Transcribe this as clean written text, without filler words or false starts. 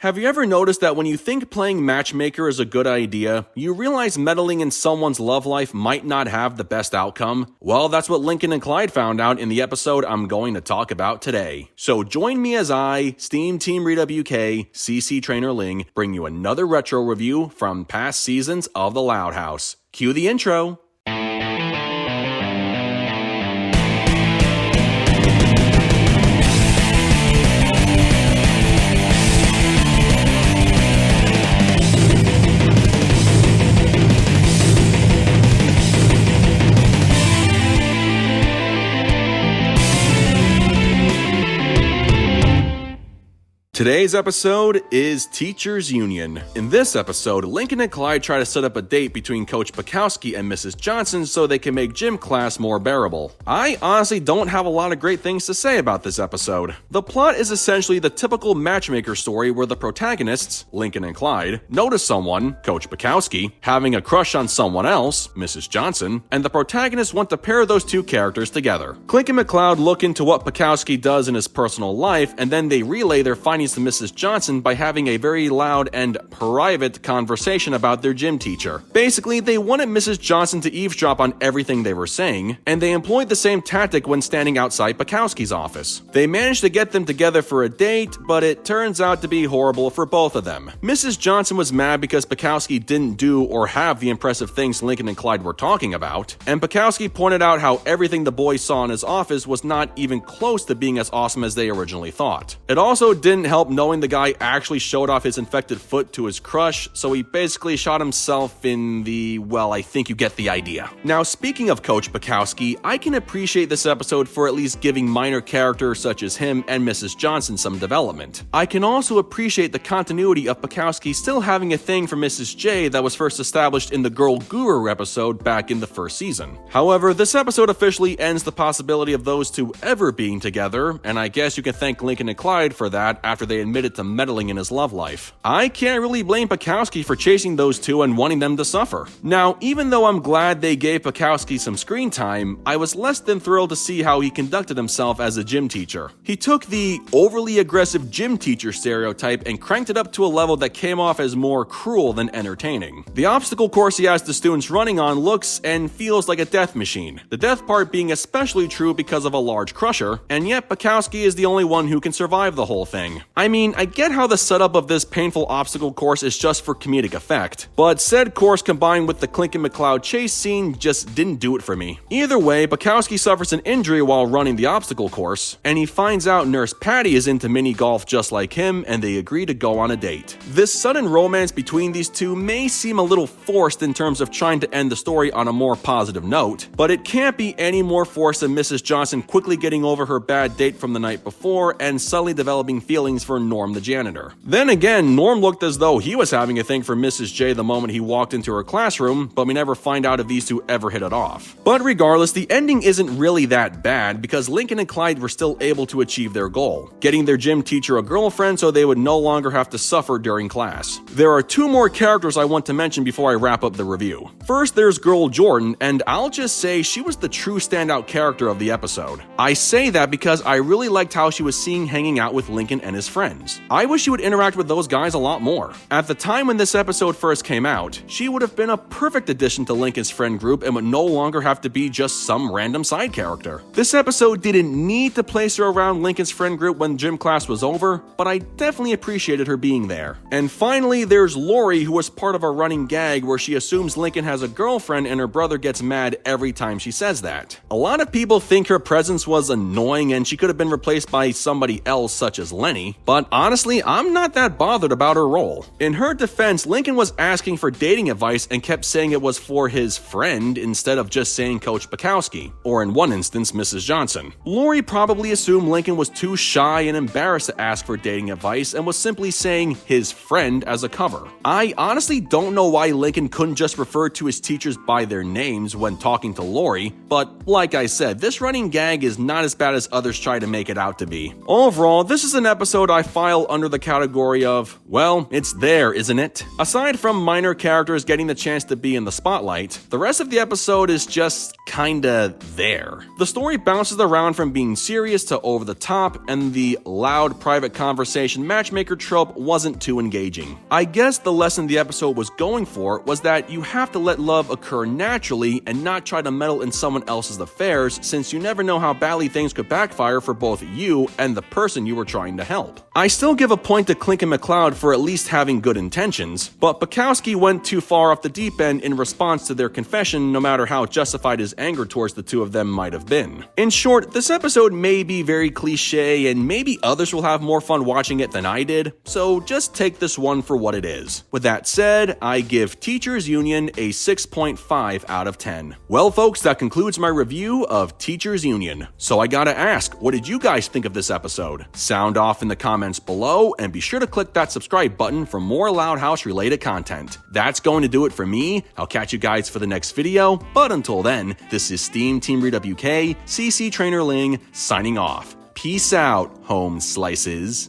Have you ever noticed that when you think playing matchmaker is a good idea, you realize meddling in someone's love life might not have the best outcome? Well, that's what Lincoln and Clyde found out in the episode I'm going to talk about today. So join me as I, SteamTeamRedubUK, CC Trainor-Ling, bring you another retro review from past seasons of The Loud House. Cue the intro. Today's episode is Teachers Union. In this episode, Lincoln and Clyde try to set up a date between Coach Pacowski and Mrs. Johnson so they can make gym class more bearable. I honestly don't have a lot of great things to say about this episode. The plot is essentially the typical matchmaker story where the protagonists, Lincoln and Clyde, notice someone, Coach Pacowski, having a crush on someone else, Mrs. Johnson, and the protagonists want to pair those two characters together. Clincoln McCloud look into what Pacowski does in his personal life, and then they relay their findings to Mrs. Johnson by having a very loud and private conversation about their gym teacher. Basically, they wanted Mrs. Johnson to eavesdrop on everything they were saying, and they employed the same tactic when standing outside Pacowski's office. They managed to get them together for a date, but it turns out to be horrible for both of them. Mrs. Johnson was mad because Pacowski didn't do or have the impressive things Lincoln and Clyde were talking about, and Pacowski pointed out how everything the boys saw in his office was not even close to being as awesome as they originally thought. It also didn't help knowing the guy actually showed off his infected foot to his crush, so he basically shot himself in the, well, I think you get the idea. Now, speaking of Coach Pacowski, I can appreciate this episode for at least giving minor characters such as him and Mrs. Johnson some development. I can also appreciate the continuity of Pacowski still having a thing for Mrs. J that was first established in the Girl Guru episode back in the first season. However, this episode officially ends the possibility of those two ever being together, and I guess you can thank Lincoln and Clyde for that after they admitted to meddling in his love life. I can't really blame Pacowski for chasing those two and wanting them to suffer. Now, even though I'm glad they gave Pacowski some screen time, I was less than thrilled to see how he conducted himself as a gym teacher. He took the overly aggressive gym teacher stereotype and cranked it up to a level that came off as more cruel than entertaining. The obstacle course he has the students running on looks and feels like a death machine, the death part being especially true because of a large crusher, and yet Pacowski is the only one who can survive the whole thing. I mean, I get how the setup of this painful obstacle course is just for comedic effect, but said course combined with the Clincoln McCloud chase scene just didn't do it for me. Either way, Pacowski suffers an injury while running the obstacle course, and he finds out Nurse Patty is into mini golf just like him, and they agree to go on a date. This sudden romance between these two may seem a little forced in terms of trying to end the story on a more positive note, but it can't be any more forced than Mrs. Johnson quickly getting over her bad date from the night before and suddenly developing feelings for Norm the janitor. Then again, Norm looked as though he was having a thing for Mrs. J the moment he walked into her classroom, but we never find out if these two ever hit it off. But regardless, the ending isn't really that bad because Lincoln and Clyde were still able to achieve their goal, getting their gym teacher a girlfriend so they would no longer have to suffer during class. There are two more characters I want to mention before I wrap up the review. First, there's Girl Jordan, and I'll just say she was the true standout character of the episode. I say that because I really liked how she was seen hanging out with Lincoln and his friends. I wish she would interact with those guys a lot more. At the time when this episode first came out, she would have been a perfect addition to Lincoln's friend group and would no longer have to be just some random side character. This episode didn't need to place her around Lincoln's friend group when gym class was over, but I definitely appreciated her being there. And finally, there's Lori, who was part of a running gag where she assumes Lincoln has a girlfriend and her brother gets mad every time she says that. A lot of people think her presence was annoying and she could have been replaced by somebody else such as Lenny, but honestly, I'm not that bothered about her role. In her defense, Lincoln was asking for dating advice and kept saying it was for his friend instead of just saying Coach Pacowski, or in one instance, Mrs. Johnson. Lori probably assumed Lincoln was too shy and embarrassed to ask for dating advice and was simply saying his friend as a cover. I honestly don't know why Lincoln couldn't just refer to his teachers by their names when talking to Lori, but like I said, this running gag is not as bad as others try to make it out to be. Overall, this is an episode I file under the category of, well, it's there, isn't it? Aside from minor characters getting the chance to be in the spotlight, the rest of the episode is just kinda there. The story bounces around from being serious to over the top, and the loud private conversation matchmaker trope wasn't too engaging. I guess the lesson the episode was going for was that you have to let love occur naturally and not try to meddle in someone else's affairs, since you never know how badly things could backfire for both you and the person you were trying to help. I still give a point to Clincoln McCloud for at least having good intentions, but Pacowski went too far off the deep end in response to their confession, no matter how justified his anger towards the two of them might have been. In short, this episode may be very cliche, and maybe others will have more fun watching it than I did, so just take this one for what it is. With that said, I give Teachers Union a 6.5 out of 10. Well folks, that concludes my review of Teachers Union. So I gotta ask, what did you guys think of this episode? Sound off in the comments below, and be sure to click that subscribe button for more Loud House related content. That's going to do it for me. I'll catch you guys for the next video, but until then, this is SteamTeamRedubUK, CC Trainor-Ling, signing off. Peace out, home slices.